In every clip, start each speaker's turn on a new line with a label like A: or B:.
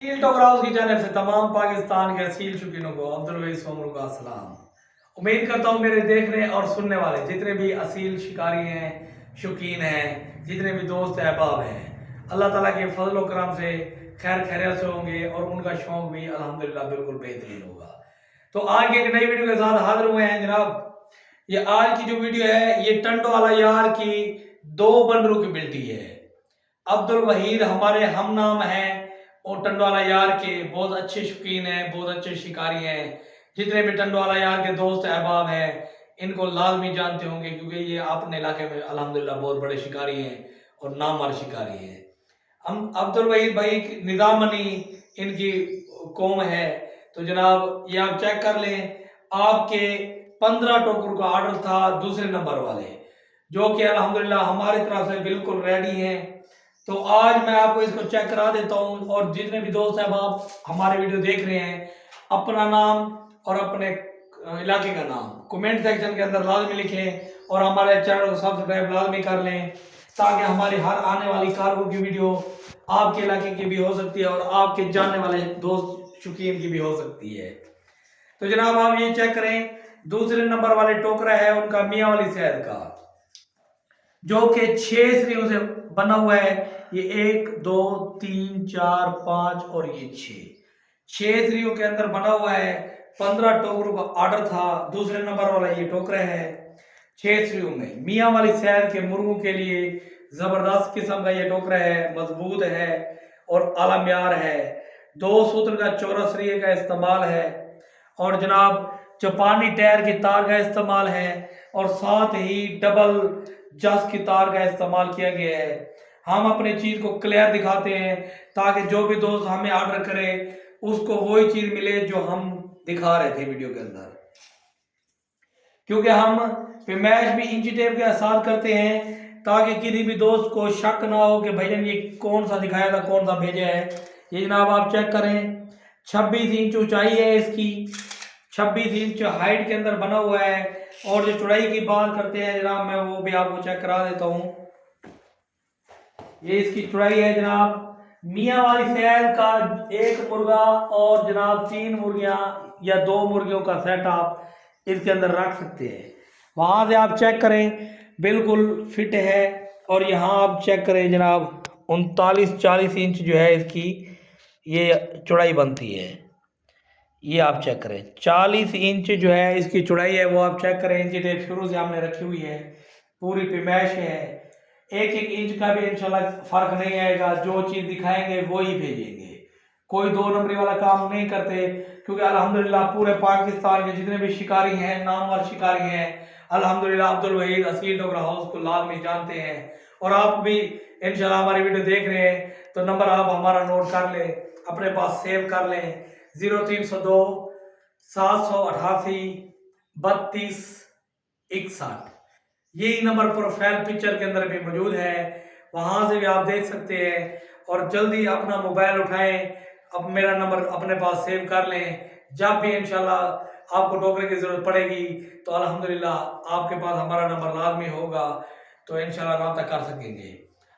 A: Seal talk house की channel से तमाम पाकिस्तान के असील शौकीनों को अब्दुल वहीद सोमरू का सलाम। उम्मीद करता हूँ मेरे देखने और सुनने वाले जितने भी असील शिकारी हैं, शौकीन हैं, जितने भी दोस्त अहबाब हैं, अल्लाह ताला के फजल व करम से खैर खैरियत से होंगे और उनका शौक भी अल्हम्दुलिल्लाह बिल्कुल बेहतरीन होगा। तो आज की एक नई वीडियो के साथ हाजिर हुए हैं जनाब। ये आज की जो वीडियो है ये टंडो वाला यार की दो बंदरों की बिल्टी है। अब्दुल वहीद हमारे हम नाम हैं और टंडवाला यार के बहुत अच्छे शौकीन हैं, बहुत अच्छे शिकारी हैं। जितने भी टंडवाला यार के दोस्त अहबाब हैं इनको लाजमी जानते होंगे क्योंकि ये अपने इलाके में अल्हम्दुलिल्लाह बहुत बड़े शिकारी हैं और नामवर शिकारी हैं। हम अब्दुल वहीद भाई निजामनी इनकी कौम है। तो जनाब ये आप चेक कर लें, आपके 15 टोकर का ऑर्डर था दूसरे नंबर वाले, जो कि अल्हम्दुलिल्लाह हमारी तरफ से बिल्कुल रेडी हैं। तो आज मैं आपको इसको चेक करा देता हूँ और जितने भी दोस्त साहब आप हमारे वीडियो देख रहे हैं अपना नाम और अपने इलाके का नाम कमेंट सेक्शन के अंदर लाजमी लिखें और हमारे चैनल को सब्सक्राइब लाजमी कर लें ताकि हमारी हर आने वाली कार्गो की वीडियो आपके इलाके की भी हो सकती है और आपके जानने वाले दोस्त शौकीन की भी हो सकती है। तो जनाब आप ये चेक करें, दूसरे नंबर वाले टोकरा है उनका मियाँ वाली शहर का, जो कि 6 श्रीयों से बना हुआ है। ये 1 2 3 4 5 और ये 6 श्रीयों के अंदर बना हुआ है। 15 टोकरों का ऑर्डर था, दूसरे नंबर वाला ये टोकरा है। 6 श्रीयों में मियाँ वाली शहर के मुर्गों के लिए जबरदस्त किस्म का ये टोकरा है, मजबूत है और आला म्यार है। 2 सूत्र का 14 श्रीय का इस्तेमाल है और जनाब जापानी टायर की तार का इस्तेमाल है और साथ ही डबल जस की तार का इस्तेमाल किया गया है। हम अपनी चीज को क्लियर दिखाते हैं ताकि जो भी दोस्त हमें ऑर्डर करे उसको वही चीज मिले जो हम दिखा रहे थे वीडियो के अंदर, क्योंकि हम पैमाइश भी इंची टेप के साथ करते हैं ताकि किसी भी दोस्त को शक ना हो कि भैया ये कौन सा दिखाया था कौन सा भेजा है। ये जनाब आप चेक करें, 26 इंच ऊंचाई है इसकी, 26 इंच हाइट के अंदर बना हुआ है। और जो चौड़ाई की बात करते हैं जनाब मैं वो भी आपको चेक करा देता हूँ। ये इसकी चौड़ाई है जनाब, मियाँ वाली शहर का एक मुर्गा और जनाब 3 मुर्गियां या 2 मुर्गियों का सेट आप इसके अंदर रख सकते हैं। वहां से आप चेक करें बिल्कुल फिट है। और यहाँ आप चेक करें जनाब 39-40 इंच जो है इसकी ये चौड़ाई बनती है। ये आप चेक करें 40 इंच जो है इसकी चौड़ाई है, वो आप चेक करें। इंची टेप शुरू से हमने रखी हुई है, पूरी पैमाइश है। एक एक इंच का भी इंशाल्लाह फर्क नहीं आएगा, जो चीज दिखाएंगे वो ही भेजेंगे। कोई 2 नंबरी वाला काम नहीं करते क्योंकि अल्हम्दुलिल्लाह पूरे पाकिस्तान के जितने भी शिकारी हैं, नामवर शिकारी हैं, अल्हम्दुलिल्लाह अब्दुल वहीद असील टोकरा हाउस को लाजमी जानते हैं। और आप भी इंशाल्लाह हमारी वीडियो देख रहे हैं तो नंबर आप हमारा नोट कर लें, अपने पास सेव कर लें, 0302 788 32 61। यही नंबर प्रोफाइल पिक्चर के अंदर भी मौजूद है, वहां से भी आप देख सकते हैं। और जल्दी अपना मोबाइल उठाएं, अब मेरा नंबर अपने पास सेव कर लें। जब भी इंशाल्लाह आपको टोकरे की जरूरत पड़ेगी तो अल्हम्दुलिल्लाह आपके पास हमारा नंबर लाजमी होगा, तो इंशाल्लाह रब्ता कर सकेंगे।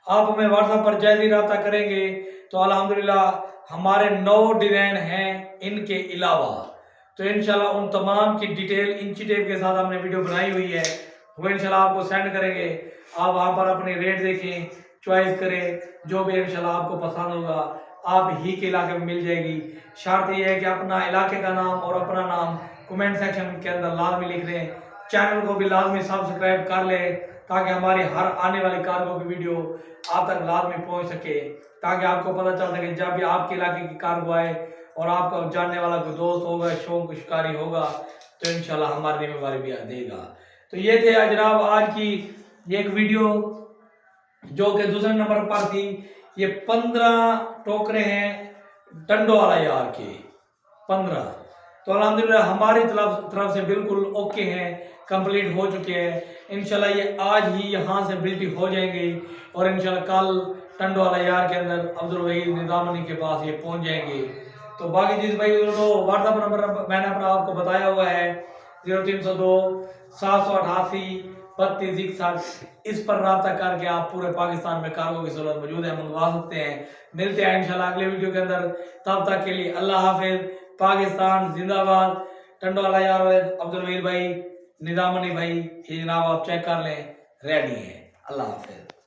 A: आप हमें व्हाट्सएप पर जैसे ही रब्ता करेंगे तो अल्हम्दुलिल्लाह हमारे 9 डिजाइन हैं इनके अलावा, तो इंशाल्लाह उन तमाम की डिटेल इंची टेप के साथ हमने वीडियो बनाई हुई है, वो इंशाल्लाह आपको सेंड करेंगे। आप वहाँ पर अपनी रेट देखें, चॉइस करें, जो भी इंशाल्लाह आपको पसंद होगा आप ही के इलाके में मिल जाएगी। शर्त यह है कि अपना इलाके का नाम और अपना नाम कमेंट सेक्शन के अंदर लाजमी लिख दें। चैनल को भी लाजमी सब्सक्राइब कर लें ताकि हमारी हर आने वाली कार्गो की वीडियो आप तक लाजमी पहुँच सके, ताकि आपको पता चल सके जब भी आपके इलाके की कार्गो आए और आपका जानने वाला कोई दोस्त होगा, शौक शिकारी होगा, तो इंशाल्लाह हमारी जिम्मेवारी भी देगा। तो ये थे जनाब आज की एक वीडियो जो कि दूसरे नंबर पर थी। ये 15 टोकरे हैं टंडो वाला यार के 15। तो अल्हम्दुलिल्लाह हमारी तरफ से बिल्कुल ओके हैं, कंप्लीट हो चुके हैं। इंशाल्लाह ये आज ही यहाँ से बिल्टी हो जाएंगे और इंशाल्लाह कल टंडो वाला यार के अंदर अब्दुल वहीद निजामनी के पास ये पहुँच जाएंगे। तो बाकी चीज़ भाई तो व्हाट्सअप नंबर मैंने अपना आपको बताया हुआ है, 0302 788 3261। इस पर रब्ता करके आप पूरे पाकिस्तान में कार्गो की सहूलत मौजूद है, मंगवा सकते हैं। मिलते हैं इंशाल्लाह अगले वीडियो के अंदर, तब तक के लिए अल्लाह हाफिज। पाकिस्तान जिंदाबाद। टंडवाला यार अब्दुल वहीद भाई, निजाम अली भाई, ये जनाब आप चेक कर लें, रेडी है। अल्लाह हाफिज।